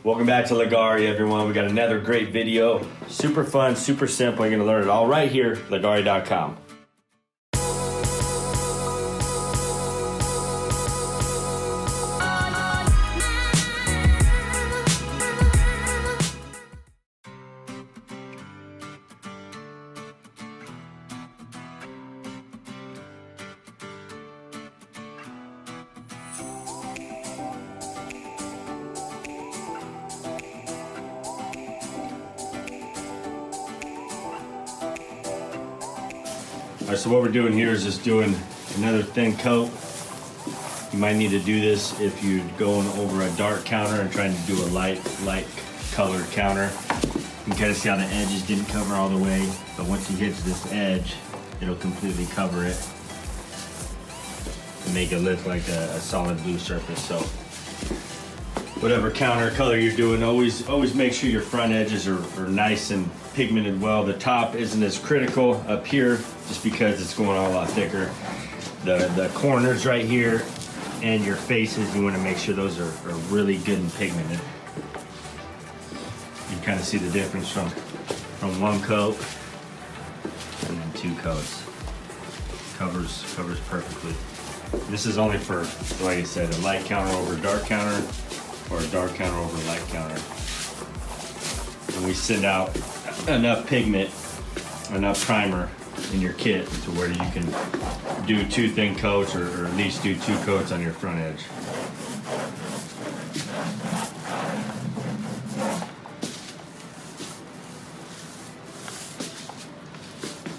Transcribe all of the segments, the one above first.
Welcome back to Galera, everyone. We got another great video. Super fun, super simple. You're gonna learn it all right here, Galera.com. All right, so what we're doing here is just doing another thin coat. You might need to do this if you're going over a dark counter and trying to do a light colored counter. You can kind of see how the edges didn't cover all the way, but once you get to this edge, it'll completely cover it and make it look like a solid blue surface. So whatever counter color you're doing, always make sure your front edges are nice and pigmented well. The top isn't as critical up here just because it's going on a lot thicker. The corners right here and your faces, you want to make sure those are really good and pigmented. You kind of see the difference from one coat and then two coats. Covers perfectly. This is only for, like I said, a light counter over a dark counter, or a dark counter over a light counter. And we send out enough pigment, enough primer in your kit to where you can do two thin coats, or at least do two coats on your front edge.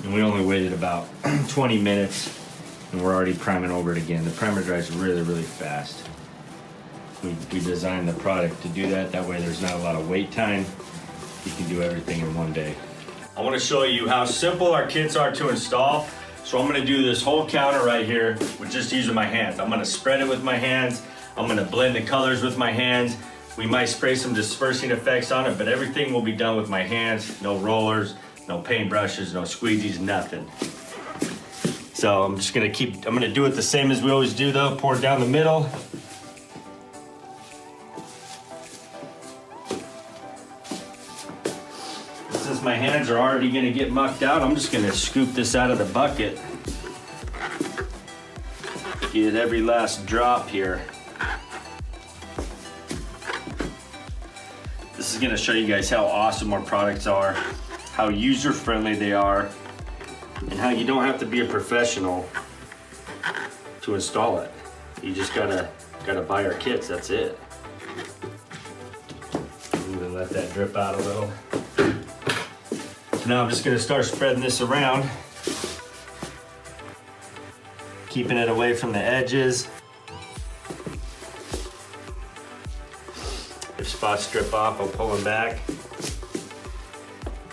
And we only waited about 20 minutes and we're already priming over it again. The primer dries really, really fast. We designed the product to do that. That way there's not a lot of wait time. You can do everything in one day. I want to show you how simple our kits are to install. So I'm going to do this whole counter right here with just using my hands. I'm going to spread it with my hands. I'm going to blend the colors with my hands. We might spray some dispersing effects on it, but everything will be done with my hands. No rollers, no paint brushes, no squeegees, nothing. So I'm just going to do it the same as we always do though. Pour it down the middle. Since my hands are already gonna get mucked out, I'm just gonna scoop this out of the bucket. Get every last drop here. This is gonna show you guys how awesome our products are, how user-friendly they are, and how you don't have to be a professional to install it. You just gotta buy our kits, that's it. I'm gonna let that drip out a little. Now I'm just going to start spreading this around, keeping it away from the edges. If spots strip off, I'll pull them back.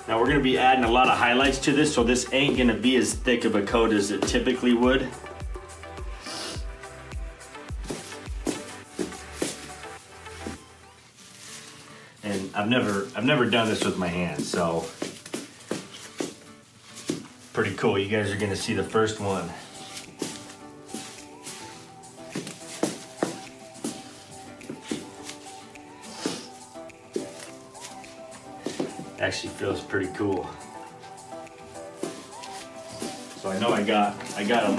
Now we're going to be adding a lot of highlights to this, so this ain't going to be as thick of a coat as it typically would. And I've never done this with my hands, so pretty cool. You guys are gonna see the first one. Actually feels pretty cool. So I know I got a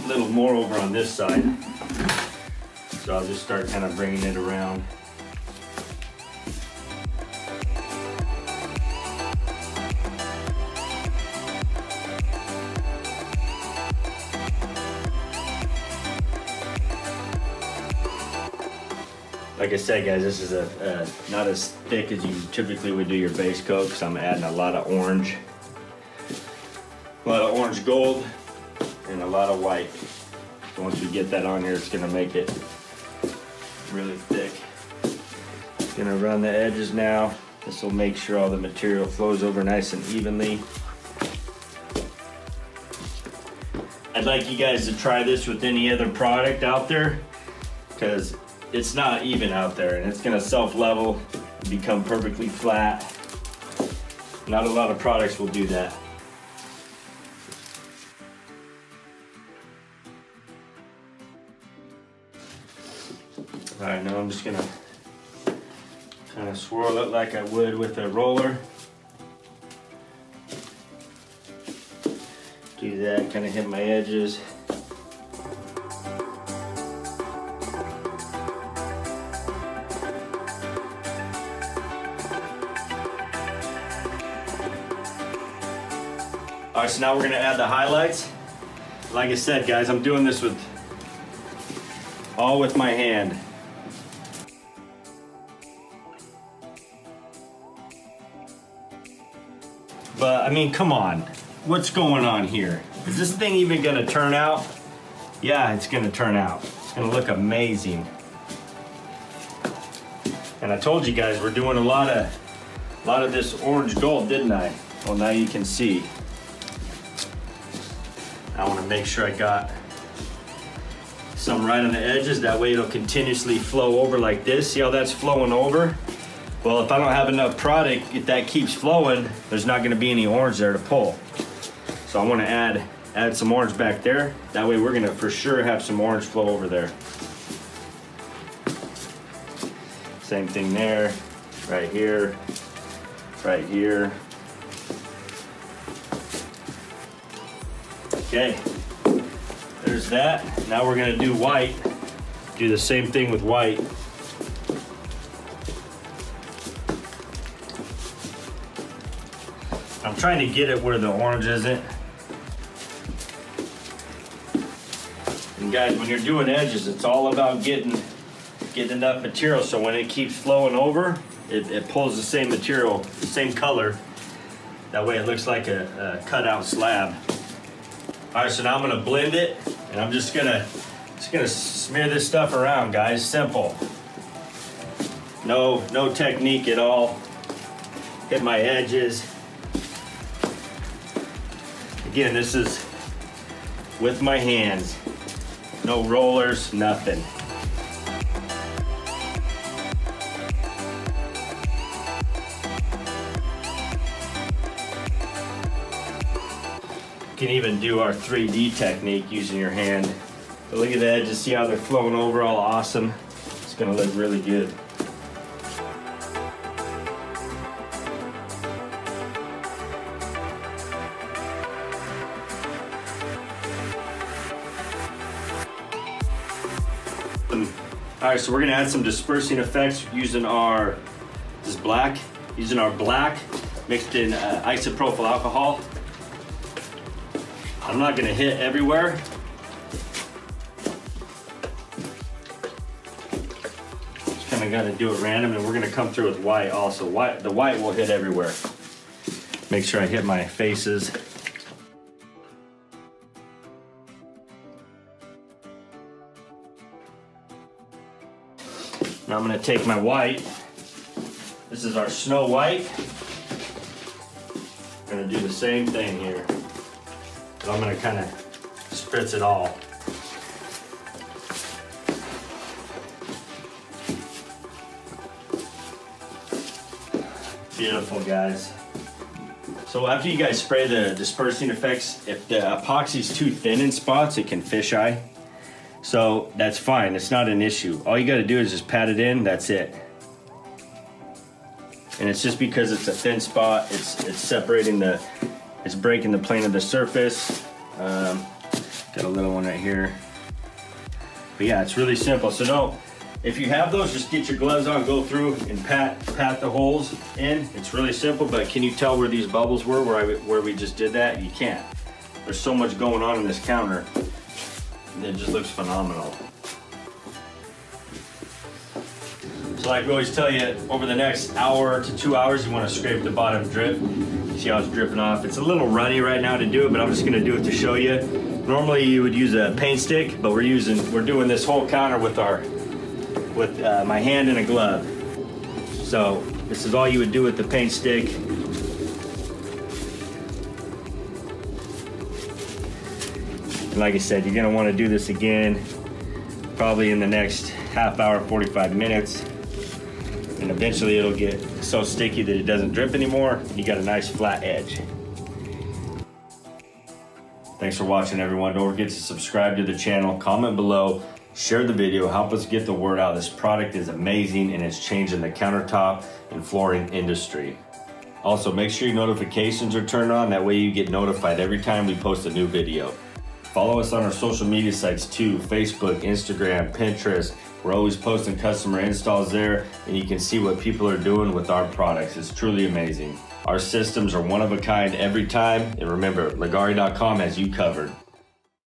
little more over on this side. So I'll just start kind of bringing it around. Like I said, guys, this is not as thick as you typically would do your base coat, because I'm adding a lot of orange gold and a lot of white. So once we get that on here, it's gonna make it really thick. Gonna run the edges now. This will make sure all the material flows over nice and evenly. I'd like you guys to try this with any other product out there, because it's not even out there, and it's gonna self-level, become perfectly flat. Not a lot of products will do that. All right, now I'm just gonna Kind of swirl it like I would with a roller. Do that, kind of hit my edges. All right, so now we're gonna add the highlights. Like I said, guys, I'm doing this all with my hand. But I mean, come on, what's going on here? Is this thing even gonna turn out? Yeah, it's gonna turn out. It's gonna look amazing. And I told you guys we're doing a lot of this orange gold, didn't I? Well, now you can see. I want to make sure I got some right on the edges. That way it'll continuously flow over like this. See how that's flowing over? Well, if I don't have enough product, if that keeps flowing, there's not going to be any orange there to pull. So I want to add some orange back there. That way we're going to for sure have some orange flow over there. Same thing there, right here, right here. Okay, there's that. Now we're gonna do white. Do the same thing with white. I'm trying to get it where the orange isn't. And guys, when you're doing edges, it's all about getting enough material so when it keeps flowing over, it pulls the same material, the same color. That way it looks like a cut out slab. All right, so now I'm gonna blend it, and I'm just gonna smear this stuff around, guys. Simple. No technique at all. Hit my edges. Again, this is with my hands. No rollers, nothing. You can even do our 3D technique using your hand. But look at the edges, see how they're flowing over all awesome. It's gonna look really good. All right, so we're gonna add some dispersing effects using our black mixed in isopropyl alcohol. I'm not gonna hit everywhere. Just kind of gotta do it random, and we're gonna come through with white also. The white will hit everywhere. Make sure I hit my faces. Now I'm gonna take my white. This is our Snow White. I'm gonna do the same thing here. So I'm gonna kind of spritz it all. Beautiful, guys. So after you guys spray the dispersing effects, if the epoxy's too thin in spots, it can fisheye. So that's fine, it's not an issue. All you gotta do is just pat it in, that's it. And it's just because it's a thin spot, it's separating it's breaking the plane of the surface. Got a little one right here. But yeah, it's really simple. So if you have those, just get your gloves on, go through and pat the holes in. It's really simple, but can you tell where these bubbles were, where we just did that? You can't. There's so much going on in this counter. It just looks phenomenal. So like we always tell you, over the next hour to 2 hours, you want to scrape the bottom drip. See how it's dripping off. It's a little runny right now to do it, but I'm just gonna do it to show you. Normally you would use a paint stick, but we're doing this whole counter with my hand and a glove. So this is all you would do with the paint stick. And like I said, you're gonna wanna do this again, probably in the next half hour, 45 minutes. And eventually it'll get so sticky that it doesn't drip anymore. You got a nice flat edge. Thanks for watching, everyone. Don't forget to subscribe to the channel, comment below, Share the video, help us get the word out. This product is amazing and it's changing the countertop and flooring industry. Also, make sure your notifications are turned on. That way you get notified every time we post a new video. Follow us on our social media sites too, Facebook, Instagram, Pinterest. We're always posting customer installs there, and you can see what people are doing with our products. It's truly amazing. Our systems are one of a kind every time. And remember, Legari.com has you covered.